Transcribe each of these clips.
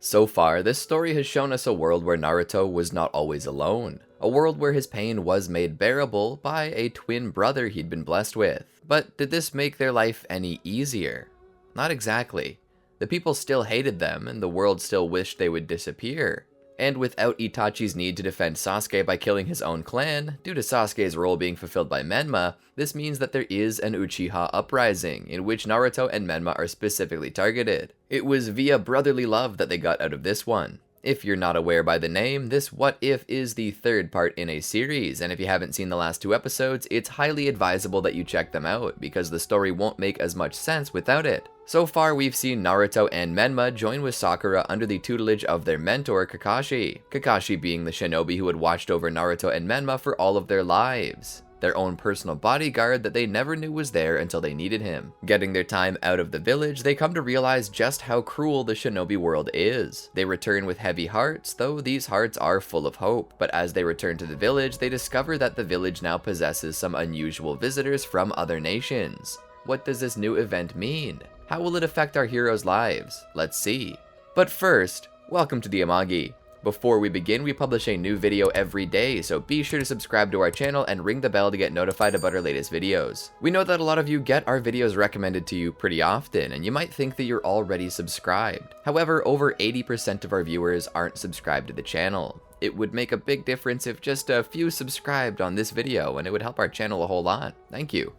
So far, this story has shown us a world where Naruto was not always alone. A world where his pain was made bearable by a twin brother he'd been blessed with. But did this make their life any easier? Not exactly. The people still hated them, and the world still wished they would disappear. And without Itachi's need to defend Sasuke by killing his own clan, due to Sasuke's role being fulfilled by Menma, this means that there is an Uchiha uprising, in which Naruto and Menma are specifically targeted. It was via brotherly love that they got out of this one. If you're not aware by the name, this What If is the third part in a series, and if you haven't seen the last 2 episodes, it's highly advisable that you check them out, because the story won't make as much sense without it. So far, we've seen Naruto and Menma join with Sakura under the tutelage of their mentor, Kakashi. Kakashi being the shinobi who had watched over Naruto and Menma for all of their lives. Their own personal bodyguard that they never knew was there until they needed him. Getting their time out of the village, they come to realize just how cruel the shinobi world is. They return with heavy hearts, though these hearts are full of hope. But as they return to the village, they discover that the village now possesses some unusual visitors from other nations. What does this new event mean? How will it affect our heroes' lives? Let's see. But first, welcome to the Amagi. Before we begin, we publish a new video every day, so be sure to subscribe to our channel and ring the bell to get notified about our latest videos. We know that a lot of you get our videos recommended to you pretty often, and you might think that you're already subscribed. However, over 80% of our viewers aren't subscribed to the channel. It would make a big difference if just a few subscribed on this video, and it would help our channel a whole lot. Thank you.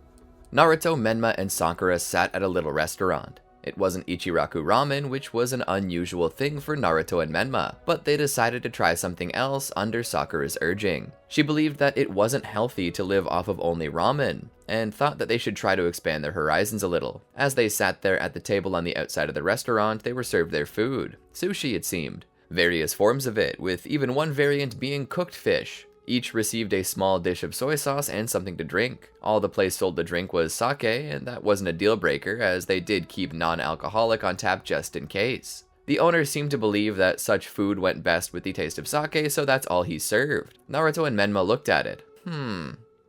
Naruto, Menma, and Sakura sat at a little restaurant. It wasn't Ichiraku ramen, which was an unusual thing for Naruto and Menma, but they decided to try something else under Sakura's urging. She believed that it wasn't healthy to live off of only ramen, and thought that they should try to expand their horizons a little. As they sat there at the table on the outside of the restaurant, they were served their food. Sushi, it seemed. Various forms of it, with even one variant being cooked fish. Each received a small dish of soy sauce and something to drink. All the place sold to drink was sake, and that wasn't a deal breaker, as they did keep non-alcoholic on tap just in case. The owner seemed to believe that such food went best with the taste of sake, so that's all he served. Naruto and Menma looked at it.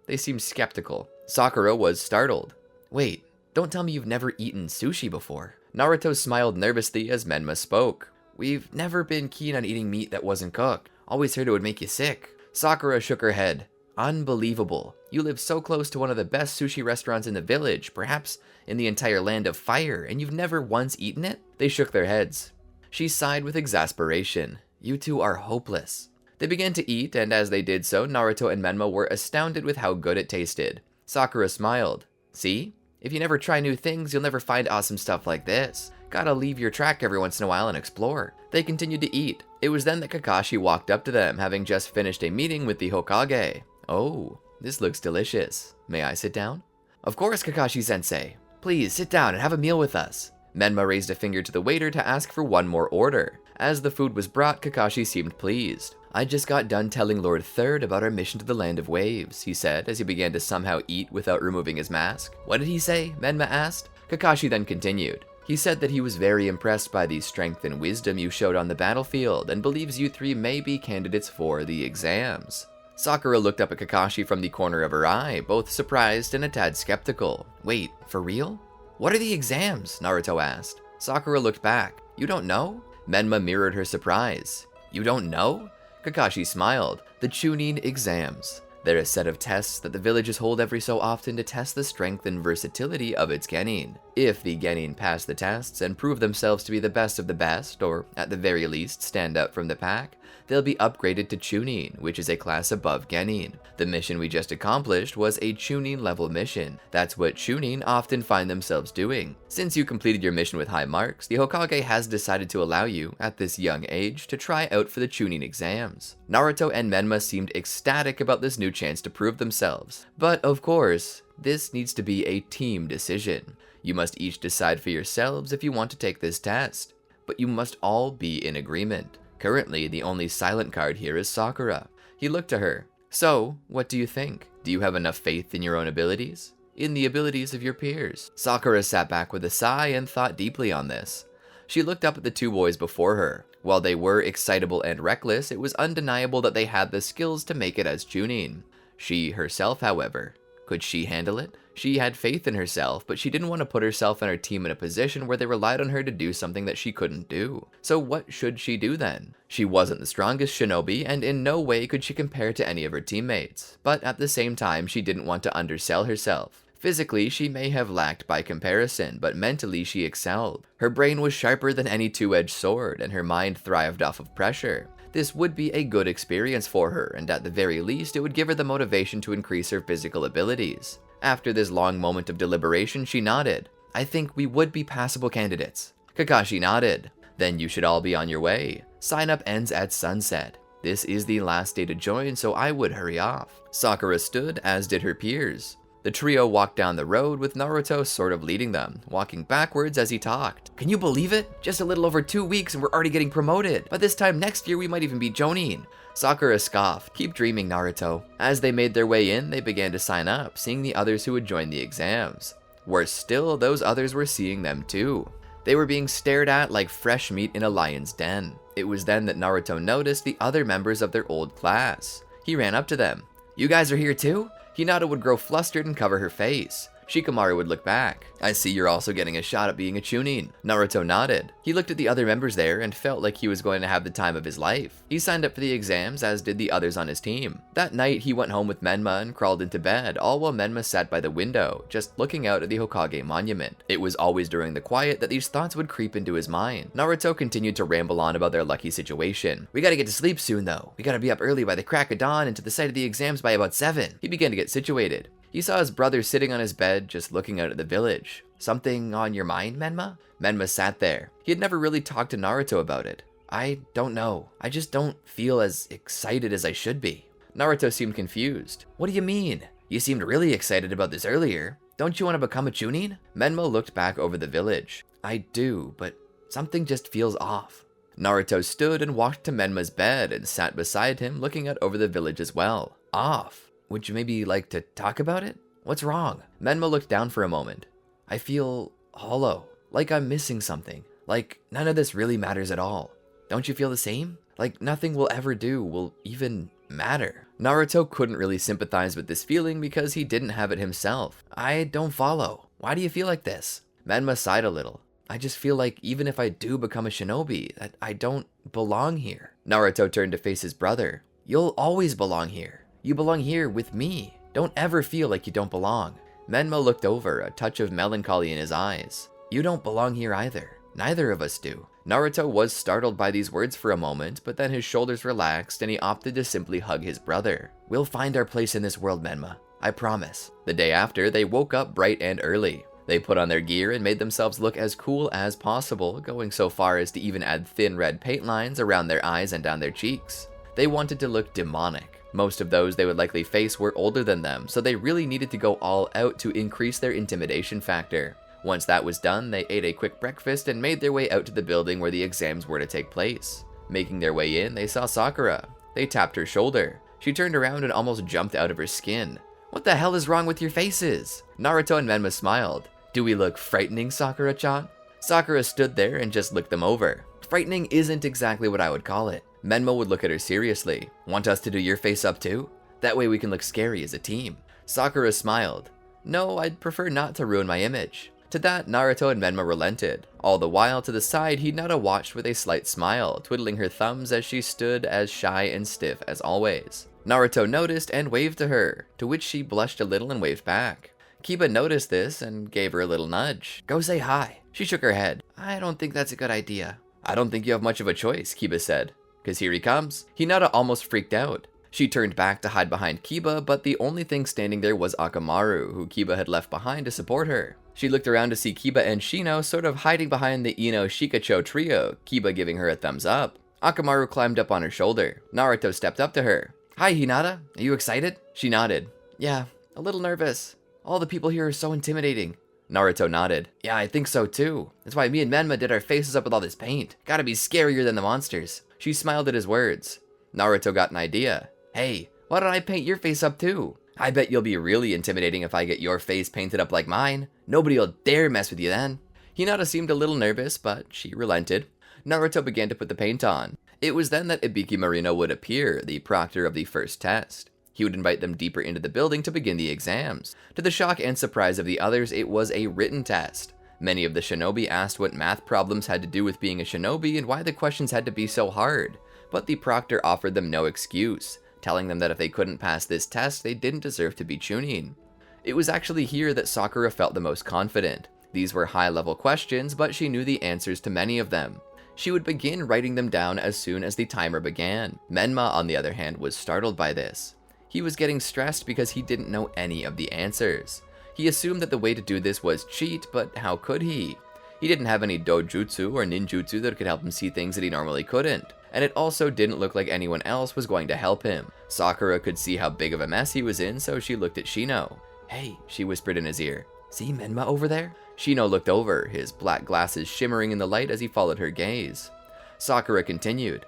They seemed skeptical. Sakura was startled. Wait, don't tell me you've never eaten sushi before. Naruto smiled nervously as Menma spoke. We've never been keen on eating meat that wasn't cooked. Always heard it would make you sick. Sakura shook her head. Unbelievable. You live so close to one of the best sushi restaurants in the village, perhaps in the entire land of fire, and you've never once eaten it? They shook their heads. She sighed with exasperation. You two are hopeless. They began to eat, and as they did so, Naruto and Menma were astounded with how good it tasted. Sakura smiled. See? If you never try new things, you'll never find awesome stuff like this. Gotta leave your track every once in a while and explore. They continued to eat. It was then that Kakashi walked up to them, having just finished a meeting with the Hokage. Oh, this looks delicious. May I sit down? Of course, Kakashi-sensei. Please, sit down and have a meal with us. Menma raised a finger to the waiter to ask for one more order. As the food was brought, Kakashi seemed pleased. I just got done telling Lord Third about our mission to the Land of Waves, he said, as he began to somehow eat without removing his mask. What did he say? Menma asked. Kakashi then continued. He said that he was very impressed by the strength and wisdom you showed on the battlefield, and believes you three may be candidates for the exams. Sakura looked up at Kakashi from the corner of her eye, both surprised and a tad skeptical. Wait, for real? What are the exams? Naruto asked. Sakura looked back. You don't know? Menma mirrored her surprise. You don't know? Kakashi smiled. The Chunin exams. They're a set of tests that the villages hold every so often to test the strength and versatility of its genin. If the genin pass the tests and prove themselves to be the best of the best, or at the very least stand out from the pack, they'll be upgraded to Chunin, which is a class above genin. The mission we just accomplished was a Chunin level mission. That's what Chunin often find themselves doing. Since you completed your mission with high marks, the Hokage has decided to allow you, at this young age, to try out for the Chunin exams. Naruto and Menma seemed ecstatic about this new chance to prove themselves. But of course, this needs to be a team decision. You must each decide for yourselves if you want to take this test. But you must all be in agreement. Currently, the only silent card here is Sakura. He looked to her. So, what do you think? Do you have enough faith in your own abilities? In the abilities of your peers? Sakura sat back with a sigh and thought deeply on this. She looked up at the two boys before her. While they were excitable and reckless, it was undeniable that they had the skills to make it as Chunin. She herself, however, Could she handle it? She had faith in herself, but she didn't want to put herself and her team in a position where they relied on her to do something that she couldn't do. So what should she do then? She wasn't the strongest shinobi, and in no way could she compare to any of her teammates. But at the same time, she didn't want to undersell herself. Physically, she may have lacked by comparison, but mentally she excelled. Her brain was sharper than any two-edged sword, and her mind thrived off of pressure. This would be a good experience for her, and at the very least, it would give her the motivation to increase her physical abilities. After this long moment of deliberation, she nodded. I think we would be passable candidates. Kakashi nodded. Then you should all be on your way. Sign up ends at sunset. This is the last day to join, so I would hurry off. Sakura stood, as did her peers. The trio walked down the road with Naruto sort of leading them, walking backwards as he talked. Can you believe it? Just a little over 2 weeks and we're already getting promoted. By this time next year we might even be Jonin. Sakura scoffed. Keep dreaming, Naruto. As they made their way in, they began to sign up, seeing the others who would join the exams. Worse still, those others were seeing them too. They were being stared at like fresh meat in a lion's den. It was then that Naruto noticed the other members of their old class. He ran up to them. You guys are here too? Hinata would grow flustered and cover her face. Shikamaru would look back. I see you're also getting a shot at being a Chunin. Naruto nodded. He looked at the other members there and felt like he was going to have the time of his life. He signed up for the exams, as did the others on his team. That night, he went home with Menma and crawled into bed, all while Menma sat by the window, just looking out at the Hokage monument. It was always during the quiet that these thoughts would creep into his mind. Naruto continued to ramble on about their lucky situation. We gotta get to sleep soon though. We gotta be up early by the crack of dawn and to the site of the exams by about 7. He began to get situated. He saw his brother sitting on his bed, just looking out at the village. Something on your mind, Menma? Menma sat there. He had never really talked to Naruto about it. I don't know. I just don't feel as excited as I should be. Naruto seemed confused. What do you mean? You seemed really excited about this earlier. Don't you want to become a Chunin? Menma looked back over the village. I do, but something just feels off. Naruto stood and walked to Menma's bed and sat beside him, looking out over the village as well. Off? Would you maybe like to talk about it? What's wrong? Menma looked down for a moment. I feel hollow, like I'm missing something, like none of this really matters at all. Don't you feel the same? Like nothing we'll ever do will even matter. Naruto couldn't really sympathize with this feeling because he didn't have it himself. I don't follow. Why do you feel like this? Menma sighed a little. I just feel like even if I do become a shinobi, that I don't belong here. Naruto turned to face his brother. You'll always belong here. You belong here with me. Don't ever feel like you don't belong. Menma looked over, a touch of melancholy in his eyes. You don't belong here either. Neither of us do. Naruto was startled by these words for a moment, but then his shoulders relaxed and he opted to simply hug his brother. We'll find our place in this world, Menma. I promise. The day after, they woke up bright and early. They put on their gear and made themselves look as cool as possible, going so far as to even add thin red paint lines around their eyes and down their cheeks. They wanted to look demonic. Most of those they would likely face were older than them, so they really needed to go all out to increase their intimidation factor. Once that was done, they ate a quick breakfast and made their way out to the building where the exams were to take place. Making their way in, they saw Sakura. They tapped her shoulder. She turned around and almost jumped out of her skin. What the hell is wrong with your faces? Naruto and Menma smiled. Do we look frightening, Sakura-chan? Sakura stood there and just looked them over. Frightening isn't exactly what I would call it. Menma would look at her seriously. Want us to do your face up too? That way we can look scary as a team. Sakura smiled. No, I'd prefer not to ruin my image. To that, Naruto and Menma relented. All the while to the side, Hinata watched with a slight smile, twiddling her thumbs as she stood as shy and stiff as always. Naruto noticed and waved to her, to which she blushed a little and waved back. Kiba noticed this and gave her a little nudge. Go say hi. She shook her head. I don't think that's a good idea. I don't think you have much of a choice, Kiba said. Cause here he comes. Hinata almost freaked out. She turned back to hide behind Kiba, but the only thing standing there was Akamaru, who Kiba had left behind to support her. She looked around to see Kiba and Shino sort of hiding behind the Ino Shikacho trio, Kiba giving her a thumbs up. Akamaru climbed up on her shoulder. Naruto stepped up to her. Hi, Hinata. Are you excited? She nodded. Yeah, a little nervous. All the people here are so intimidating. Naruto nodded. Yeah, I think so too. That's why me and Menma did our faces up with all this paint. Gotta be scarier than the monsters. She smiled at his words. Naruto got an idea. Hey, why don't I paint your face up too? I bet you'll be really intimidating if I get your face painted up like mine. Nobody'll dare mess with you then. Hinata seemed a little nervous, but she relented. Naruto began to put the paint on. It was then that Ibiki Marino would appear, the proctor of the first test. He would invite them deeper into the building to begin the exams. To the shock and surprise of the others, it was a written test. Many of the shinobi asked what math problems had to do with being a shinobi and why the questions had to be so hard, but the proctor offered them no excuse, telling them that if they couldn't pass this test, they didn't deserve to be Chunin. It was actually here that Sakura felt the most confident. These were high-level questions, but she knew the answers to many of them. She would begin writing them down as soon as the timer began. Menma, on the other hand, was startled by this. He was getting stressed because he didn't know any of the answers. He assumed that the way to do this was cheat, but how could he? He didn't have any dojutsu or ninjutsu that could help him see things that he normally couldn't, and it also didn't look like anyone else was going to help him. Sakura could see how big of a mess he was in, so she looked at Shino. "Hey," she whispered in his ear. "See Menma over there?" Shino looked over, his black glasses shimmering in the light as he followed her gaze. Sakura continued.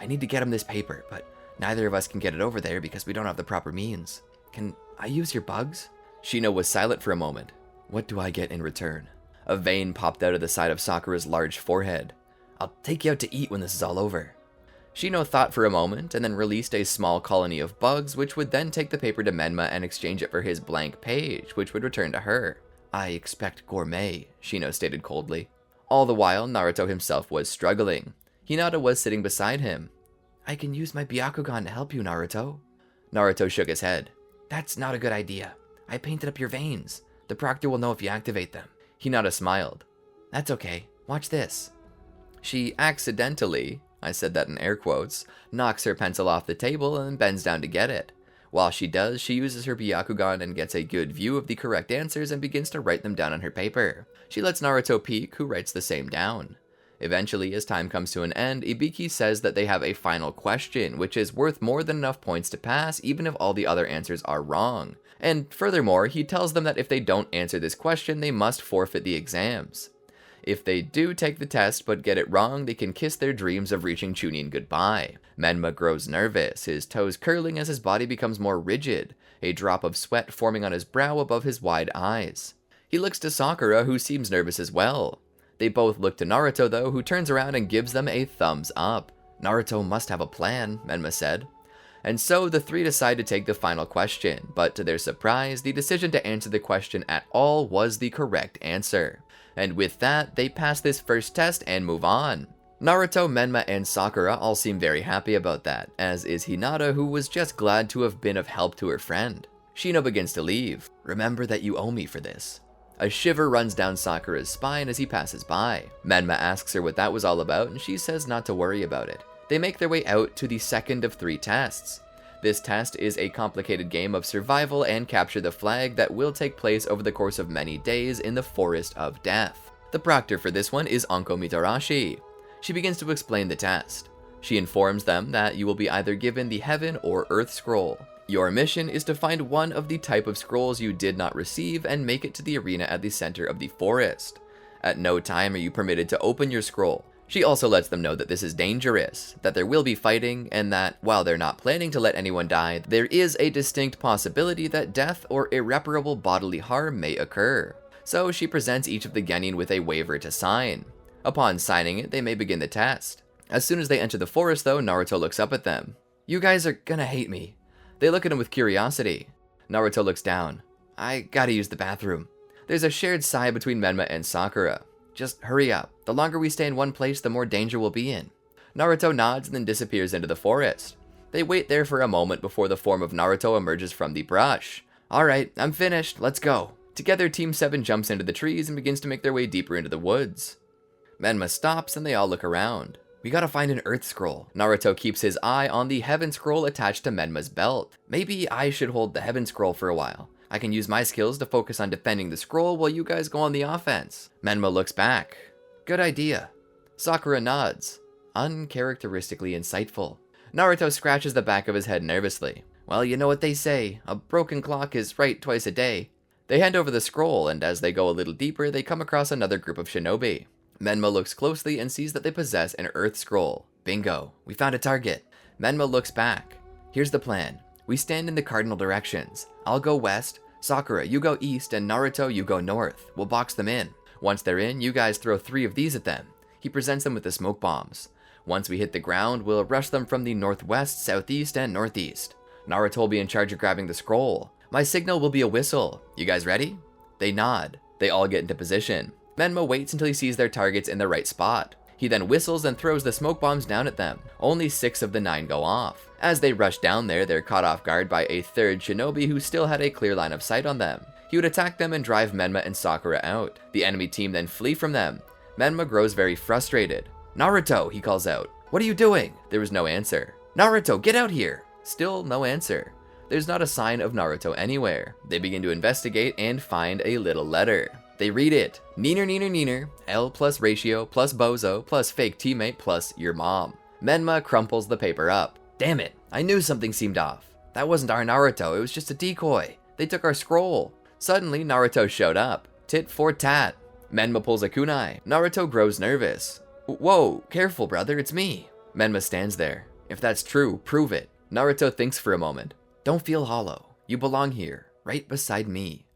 "I need to get him this paper, but neither of us can get it over there because we don't have the proper means. Can I use your bugs?" Shino was silent for a moment. "What do I get in return?" A vein popped out of the side of Sakura's large forehead. "I'll take you out to eat when this is all over." Shino thought for a moment and then released a small colony of bugs, which would then take the paper to Menma and exchange it for his blank page, which would return to her. "I expect gourmet," Shino stated coldly. All the while, Naruto himself was struggling. Hinata was sitting beside him. "I can use my Byakugan to help you, Naruto." Naruto shook his head. "That's not a good idea. I painted up your veins. The proctor will know if you activate them." Hinata smiled. "That's okay. Watch this." She accidentally, I said that in air quotes, knocks her pencil off the table and bends down to get it. While she does, she uses her Byakugan and gets a good view of the correct answers and begins to write them down on her paper. She lets Naruto peek, who writes the same down. Eventually, as time comes to an end, Ibiki says that they have a final question, which is worth more than enough points to pass, even if all the other answers are wrong. And furthermore, he tells them that if they don't answer this question, they must forfeit the exams. If they do take the test but get it wrong, they can kiss their dreams of reaching Chunin goodbye. Menma grows nervous, his toes curling as his body becomes more rigid, a drop of sweat forming on his brow above his wide eyes. He looks to Sakura, who seems nervous as well. They both look to Naruto, though, who turns around and gives them a thumbs up. "Naruto must have a plan," Menma said. And so the three decide to take the final question, but to their surprise, the decision to answer the question at all was the correct answer. And with that, they pass this first test and move on. Naruto, Menma, and Sakura all seem very happy about that, as is Hinata, who was just glad to have been of help to her friend. Shino begins to leave. "Remember that you owe me for this." A shiver runs down Sakura's spine as he passes by. Menma asks her what that was all about, and she says not to worry about it. They make their way out to the second of 3 tests. This test is a complicated game of survival and capture the flag that will take place over the course of many days in the Forest of Death. The proctor for this one is Anko Mitarashi. She begins to explain the test. She informs them that you will be either given the Heaven or Earth Scroll. Your mission is to find one of the type of scrolls you did not receive and make it to the arena at the center of the forest. At no time are you permitted to open your scroll. She also lets them know that this is dangerous, that there will be fighting, and that, while they're not planning to let anyone die, there is a distinct possibility that death or irreparable bodily harm may occur. So she presents each of the genin with a waiver to sign. Upon signing it, they may begin the test. As soon as they enter the forest, though, Naruto looks up at them. "You guys are gonna hate me." They look at him with curiosity. Naruto looks down. "I gotta use the bathroom." There's a shared sigh between Menma and Sakura. "Just hurry up. The longer we stay in one place, the more danger we'll be in." Naruto nods and then disappears into the forest. They wait there for a moment before the form of Naruto emerges from the brush. "Alright, I'm finished. Let's go." Together, Team 7 jumps into the trees and begins to make their way deeper into the woods. Menma stops and they all look around. "We gotta find an Earth Scroll." Naruto keeps his eye on the Heaven Scroll attached to Menma's belt. "Maybe I should hold the Heaven Scroll for a while. I can use my skills to focus on defending the scroll while you guys go on the offense." Menma looks back. "Good idea." Sakura nods. Uncharacteristically insightful. Naruto scratches the back of his head nervously. "Well, you know what they say. A broken clock is right twice a day." They hand over the scroll, and as they go a little deeper, they come across another group of shinobi. Menma looks closely and sees that they possess an Earth Scroll. "Bingo. We found a target." Menma looks back. "Here's the plan. We stand in the cardinal directions. I'll go west, Sakura, you go east, and Naruto, you go north. We'll box them in. Once they're in, you guys throw 3 of these at them." He presents them with the smoke bombs. "Once we hit the ground, we'll rush them from the northwest, southeast, and northeast." Naruto will be in charge of grabbing the scroll. My signal will be a whistle. You guys ready? They nod. They all get into position. Menma waits until he sees their targets in the right spot. He then whistles and throws the smoke bombs down at them. Only 6 of the 9 go off. As they rush down there, they're caught off guard by a third shinobi who still had a clear line of sight on them. He would attack them and drive Menma and Sakura out. The enemy team then flee from them. Menma grows very frustrated. Naruto, he calls out. What are you doing? There was no answer. Naruto, get out here! Still no answer. There's not a sign of Naruto anywhere. They begin to investigate and find a little letter. They read it. Neener neener neener, L plus ratio plus bozo plus fake teammate plus your mom. Menma crumples the paper up. Damn it, I knew something seemed off. That wasn't our Naruto, it was just a decoy. They took our scroll. Suddenly, Naruto showed up. Tit for tat. Menma pulls a kunai. Naruto grows nervous. Whoa, careful brother, it's me. Menma stands there. If that's true, prove it. Naruto thinks for a moment. Don't feel hollow. You belong here, right beside me.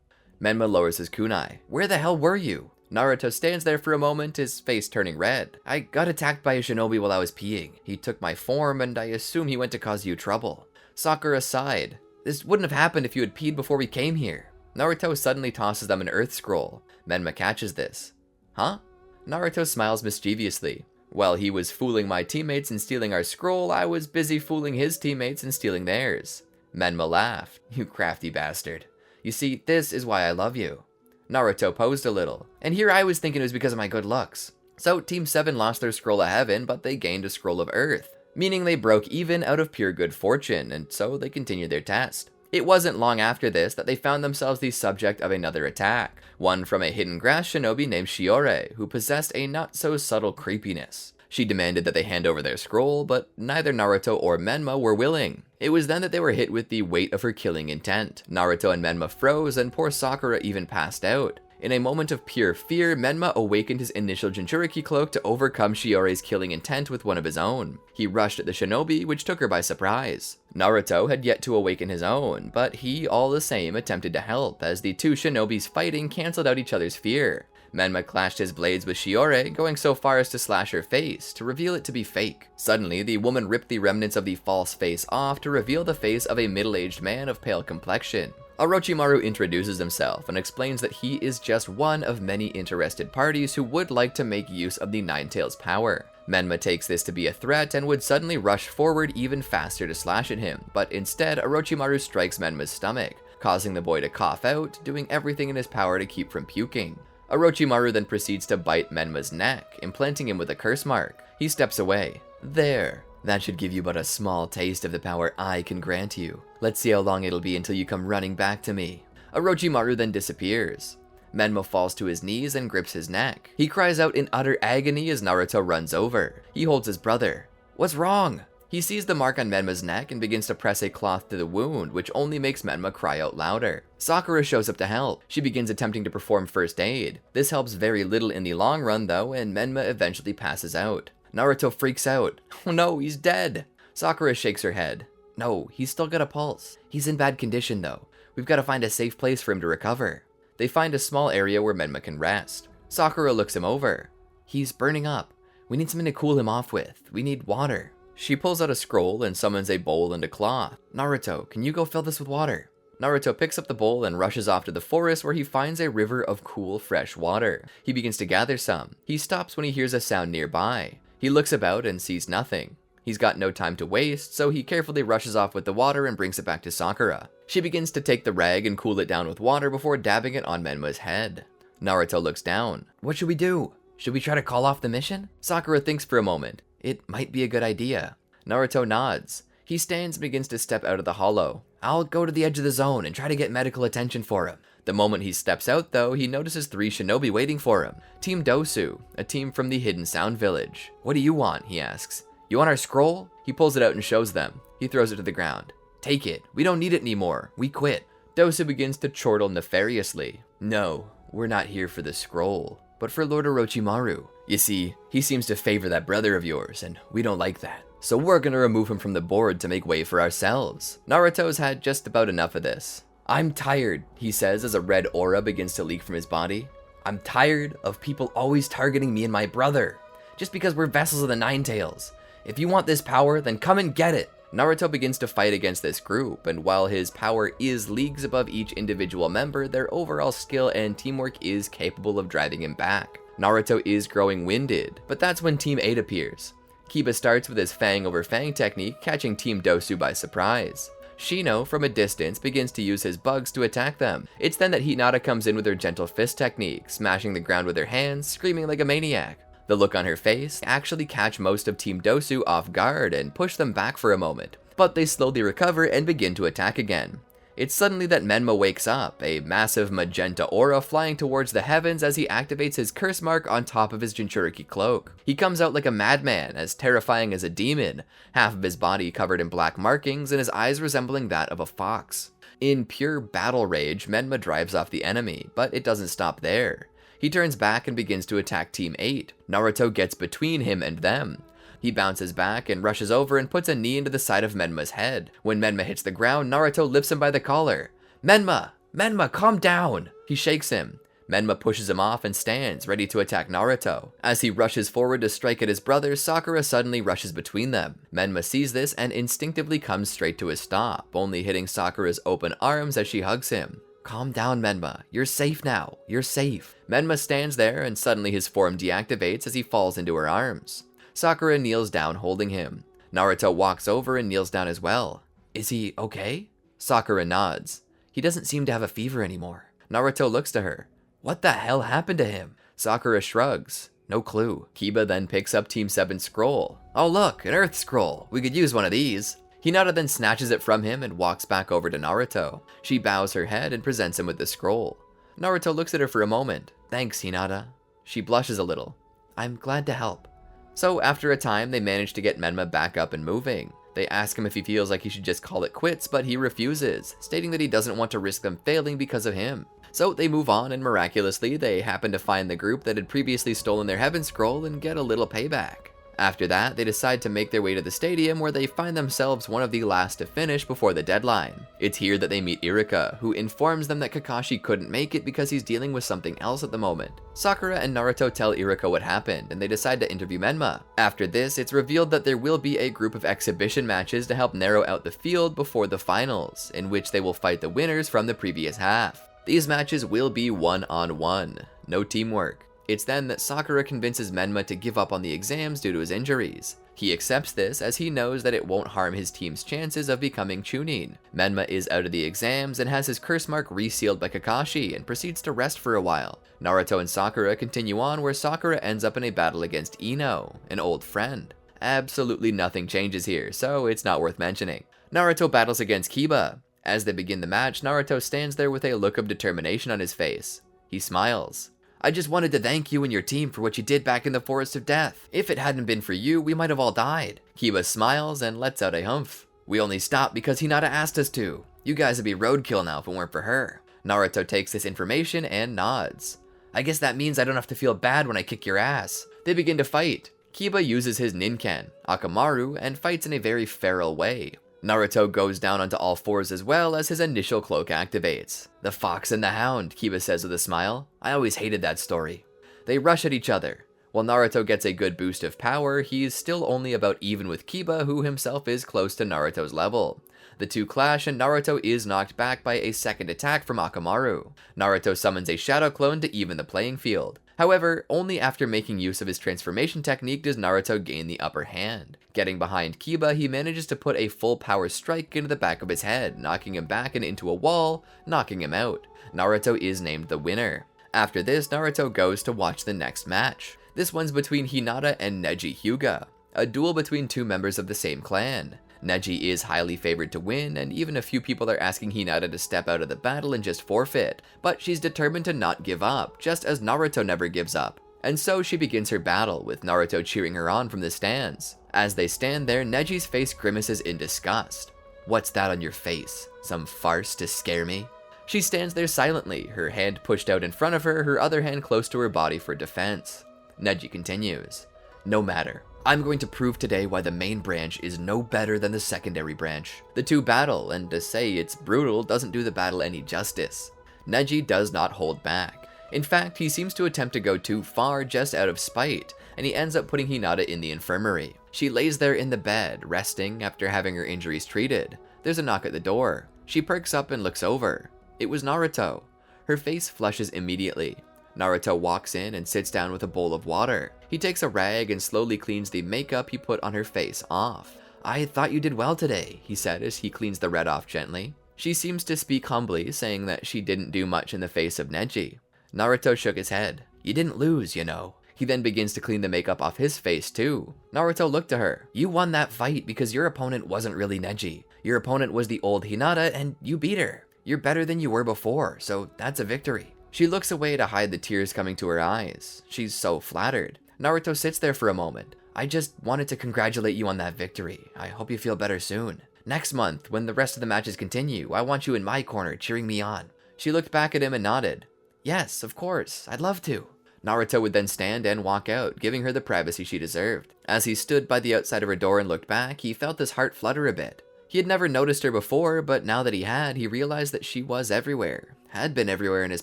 Menma lowers his kunai. Where the hell were you? Naruto stands there for a moment, his face turning red. I got attacked by a shinobi while I was peeing. He took my form, and I assume he went to cause you trouble. Sakura sighed. This wouldn't have happened if you had peed before we came here. Naruto suddenly tosses them an earth scroll. Menma catches this. Huh? Naruto smiles mischievously. While he was fooling my teammates and stealing our scroll, I was busy fooling his teammates and stealing theirs. Menma laughed. You crafty bastard. You see, this is why I love you. Naruto posed a little. And here I was thinking it was because of my good looks. So Team 7 lost their scroll of heaven, but they gained a scroll of earth. Meaning they broke even out of pure good fortune, and so they continued their test. It wasn't long after this that they found themselves the subject of another attack, one from a hidden grass shinobi named Shiore, who possessed a not-so-subtle creepiness. She demanded that they hand over their scroll, but neither Naruto or Menma were willing. It was then that they were hit with the weight of her killing intent. Naruto and Menma froze, and poor Sakura even passed out. In a moment of pure fear, Menma awakened his initial Jinchuriki cloak to overcome Shiore's killing intent with one of his own. He rushed at the shinobi, which took her by surprise. Naruto had yet to awaken his own, but he, all the same, attempted to help, as the two shinobis fighting cancelled out each other's fear. Menma clashed his blades with Shiore, going so far as to slash her face, to reveal it to be fake. Suddenly, the woman ripped the remnants of the false face off to reveal the face of a middle-aged man of pale complexion. Orochimaru introduces himself and explains that he is just one of many interested parties who would like to make use of the Nine Tails' power. Menma takes this to be a threat and would suddenly rush forward even faster to slash at him, but instead Orochimaru strikes Menma's stomach, causing the boy to cough out, doing everything in his power to keep from puking. Orochimaru then proceeds to bite Menma's neck, implanting him with a curse mark. He steps away. There. That should give you but a small taste of the power I can grant you. Let's see how long it'll be until you come running back to me. Orochimaru then disappears. Menma falls to his knees and grips his neck. He cries out in utter agony as Naruto runs over. He holds his brother. What's wrong? He sees the mark on Menma's neck and begins to press a cloth to the wound, which only makes Menma cry out louder. Sakura shows up to help. She begins attempting to perform first aid. This helps very little in the long run though, and Menma eventually passes out. Naruto freaks out. Oh no, he's dead. Sakura shakes her head. No, he's still got a pulse. He's in bad condition though. We've got to find a safe place for him to recover. They find a small area where Menma can rest. Sakura looks him over. He's burning up. We need something to cool him off with. We need water. She pulls out a scroll and summons a bowl and a cloth. Naruto, can you go fill this with water? Naruto picks up the bowl and rushes off to the forest where he finds a river of cool, fresh water. He begins to gather some. He stops when he hears a sound nearby. He looks about and sees nothing. He's got no time to waste, so he carefully rushes off with the water and brings it back to Sakura. She begins to take the rag and cool it down with water before dabbing it on Menma's head. Naruto looks down. What should we do? Should we try to call off the mission? Sakura thinks for a moment. It might be a good idea. Naruto nods. He stands and begins to step out of the hollow. I'll go to the edge of the zone and try to get medical attention for him. The moment he steps out though, he notices 3 shinobi waiting for him. Team Dosu, a team from the Hidden Sound Village. What do you want? He asks. You want our scroll? He pulls it out and shows them. He throws it to the ground. Take it. We don't need it anymore. We quit. Dosu begins to chortle nefariously. No, we're not here for the scroll, but for Lord Orochimaru. You see, he seems to favor that brother of yours, and we don't like that. So we're gonna remove him from the board to make way for ourselves. Naruto's had just about enough of this. I'm tired, he says as a red aura begins to leak from his body. I'm tired of people always targeting me and my brother, just because we're vessels of the Nine Tails. If you want this power, then come and get it. Naruto begins to fight against this group, and while his power is leagues above each individual member, their overall skill and teamwork is capable of driving him back. Naruto is growing winded, but that's when Team 8 appears. Kiba starts with his Fang over Fang technique, catching Team Dosu by surprise. Shino, from a distance, begins to use his bugs to attack them. It's then that Hinata comes in with her gentle fist technique, smashing the ground with her hands, screaming like a maniac. The look on her face actually catch most of Team Dosu off guard and push them back for a moment, but they slowly recover and begin to attack again. It's suddenly that Menma wakes up, a massive magenta aura flying towards the heavens as he activates his curse mark on top of his Jinchuriki cloak. He comes out like a madman, as terrifying as a demon, half of his body covered in black markings and his eyes resembling that of a fox. In pure battle rage, Menma drives off the enemy, but it doesn't stop there. He turns back and begins to attack Team 8. Naruto gets between him and them. He bounces back and rushes over and puts a knee into the side of Menma's head. When Menma hits the ground, Naruto lifts him by the collar. "Menma! Menma, calm down!" He shakes him. Menma pushes him off and stands, ready to attack Naruto. As he rushes forward to strike at his brother, Sakura suddenly rushes between them. Menma sees this and instinctively comes straight to a stop, only hitting Sakura's open arms as she hugs him. "Calm down, Menma. You're safe now. You're safe." Menma stands there and suddenly his form deactivates as he falls into her arms. Sakura kneels down holding him. Naruto walks over and kneels down as well. "Is he okay?" Sakura nods. "He doesn't seem to have a fever anymore." Naruto looks to her. "What the hell happened to him?" Sakura shrugs. "No clue." Kiba then picks up Team 7's scroll. "Oh look, an Earth scroll. We could use one of these." Hinata then snatches it from him and walks back over to Naruto. She bows her head and presents him with the scroll. Naruto looks at her for a moment. "Thanks, Hinata." She blushes a little. "I'm glad to help." So after a time, they manage to get Menma back up and moving. They ask him if he feels like he should just call it quits, but he refuses, stating that he doesn't want to risk them failing because of him. So they move on, and miraculously, they happen to find the group that had previously stolen their Heaven Scroll and get a little payback. After that, they decide to make their way to the stadium where they find themselves one of the last to finish before the deadline. It's here that they meet Iruka, who informs them that Kakashi couldn't make it because he's dealing with something else at the moment. Sakura and Naruto tell Iruka what happened, and they decide to interview Menma. After this, it's revealed that there will be a group of exhibition matches to help narrow out the field before the finals, in which they will fight the winners from the previous half. These matches will be one-on-one, no teamwork. It's then that Sakura convinces Menma to give up on the exams due to his injuries. He accepts this as he knows that it won't harm his team's chances of becoming Chunin. Menma is out of the exams and has his curse mark resealed by Kakashi and proceeds to rest for a while. Naruto and Sakura continue on where Sakura ends up in a battle against Ino, an old friend. Absolutely nothing changes here, so it's not worth mentioning. Naruto battles against Kiba. As they begin the match, Naruto stands there with a look of determination on his face. He smiles. "I just wanted to thank you and your team for what you did back in the Forest of Death. If it hadn't been for you, we might have all died." Kiba smiles and lets out a humph. "We only stopped because Hinata asked us to. You guys would be roadkill now if it weren't for her." Naruto takes this information and nods. "I guess that means I don't have to feel bad when I kick your ass." They begin to fight. Kiba uses his Ninken, Akamaru, and fights in a very feral way. Naruto goes down onto all fours as well as his initial cloak activates. "The Fox and the Hound," Kiba says with a smile. "I always hated that story." They rush at each other. While Naruto gets a good boost of power, he's still only about even with Kiba, who himself is close to Naruto's level. The two clash and Naruto is knocked back by a second attack from Akamaru. Naruto summons a shadow clone to even the playing field. However, only after making use of his transformation technique does Naruto gain the upper hand. Getting behind Kiba, he manages to put a full power strike into the back of his head, knocking him back and into a wall, knocking him out. Naruto is named the winner. After this, Naruto goes to watch the next match. This one's between Hinata and Neji Hyuga, a duel between two members of the same clan. Neji is highly favored to win, and even a few people are asking Hinata to step out of the battle and just forfeit, but she's determined to not give up, just as Naruto never gives up. And so she begins her battle, with Naruto cheering her on from the stands. As they stand there, Neji's face grimaces in disgust. "What's that on your face? Some farce to scare me?" She stands there silently, her hand pushed out in front of her, her other hand close to her body for defense. Neji continues. "No matter. I'm going to prove today why the main branch is no better than the secondary branch." The two battle, and to say it's brutal doesn't do the battle any justice. Neji does not hold back. In fact, he seems to attempt to go too far just out of spite, and he ends up putting Hinata in the infirmary. She lays there in the bed, resting after having her injuries treated. There's a knock at the door. She perks up and looks over. It was Naruto. Her face flushes immediately. Naruto walks in and sits down with a bowl of water. He takes a rag and slowly cleans the makeup he put on her face off. "I thought you did well today," he said as he cleans the red off gently. She seems to speak humbly, saying that she didn't do much in the face of Neji. Naruto shook his head. "You didn't lose, you know." He then begins to clean the makeup off his face too. Naruto looked to her. "You won that fight because your opponent wasn't really Neji. Your opponent was the old Hinata and you beat her. You're better than you were before, so that's a victory." She looks away to hide the tears coming to her eyes. She's so flattered. Naruto sits there for a moment. "I just wanted to congratulate you on that victory. I hope you feel better soon. Next month, when the rest of the matches continue, I want you in my corner cheering me on." She looked back at him and nodded. "Yes, of course, I'd love to." Naruto would then stand and walk out, giving her the privacy she deserved. As he stood by the outside of her door and looked back, he felt his heart flutter a bit. He had never noticed her before, but now that he had, he realized that she was everywhere, had been everywhere in his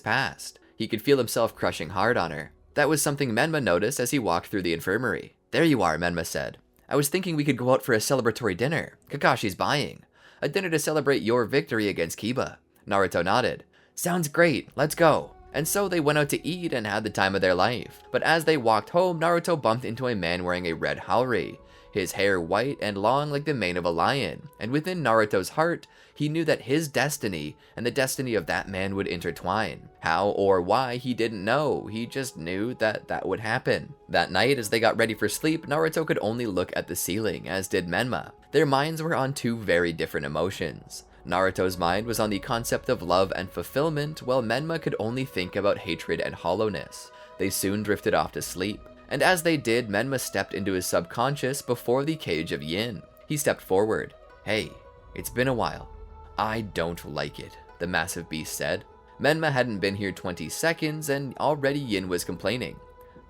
past. He could feel himself crushing hard on her. That was something Menma noticed as he walked through the infirmary. "There you are," Menma said. "I was thinking we could go out for a celebratory dinner. Kakashi's buying. A dinner to celebrate your victory against Kiba." Naruto nodded. "Sounds great, let's go." And so they went out to eat and had the time of their life. But as they walked home, Naruto bumped into a man wearing a red haori, his hair white and long like the mane of a lion. And within Naruto's heart, he knew that his destiny and the destiny of that man would intertwine. How or why, he didn't know. He just knew that that would happen. That night, as they got ready for sleep, Naruto could only look at the ceiling, as did Menma. Their minds were on two very different emotions. Naruto's mind was on the concept of love and fulfillment, while Menma could only think about hatred and hollowness. They soon drifted off to sleep. And as they did, Menma stepped into his subconscious before the cage of Yin. He stepped forward. "Hey, it's been a while." "I don't like it," the massive beast said. Menma hadn't been here 20 seconds, and already Yin was complaining.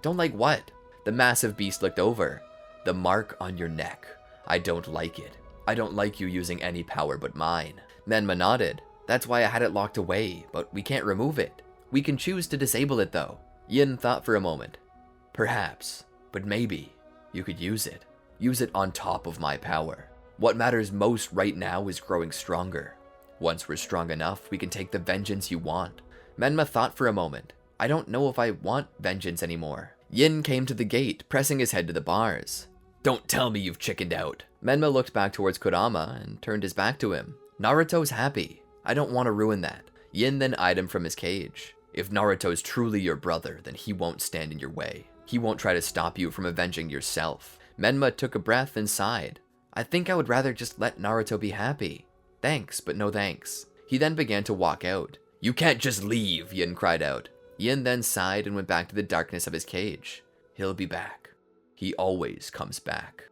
"Don't like what?" The massive beast looked over. "The mark on your neck. I don't like it. I don't like you using any power but mine." Menma nodded. "That's why I had it locked away, but we can't remove it. We can choose to disable it though." Yin thought for a moment. "Perhaps, but maybe, you could use it. Use it on top of my power. What matters most right now is growing stronger. Once we're strong enough, we can take the vengeance you want." Menma thought for a moment. "I don't know if I want vengeance anymore." Yin came to the gate, pressing his head to the bars. "Don't tell me you've chickened out." Menma looked back towards Kurama and turned his back to him. "Naruto's happy. I don't want to ruin that." Yin then eyed him from his cage. "If Naruto's truly your brother, then he won't stand in your way. He won't try to stop you from avenging yourself." Menma took a breath and sighed. "I think I would rather just let Naruto be happy. Thanks, but no thanks." He then began to walk out. "You can't just leave," Yin cried out. Yin then sighed and went back to the darkness of his cage. "He'll be back. He always comes back."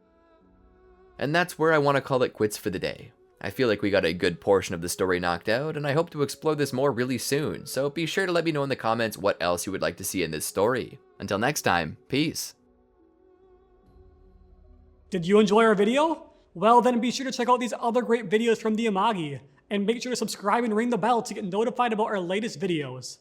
And that's where I want to call it quits for the day. I feel like we got a good portion of the story knocked out, and I hope to explore this more really soon, so be sure to let me know in the comments what else you would like to see in this story. Until next time, peace. Did you enjoy our video? Well then be sure to check out these other great videos from the Amagi, and make sure to subscribe and ring the bell to get notified about our latest videos.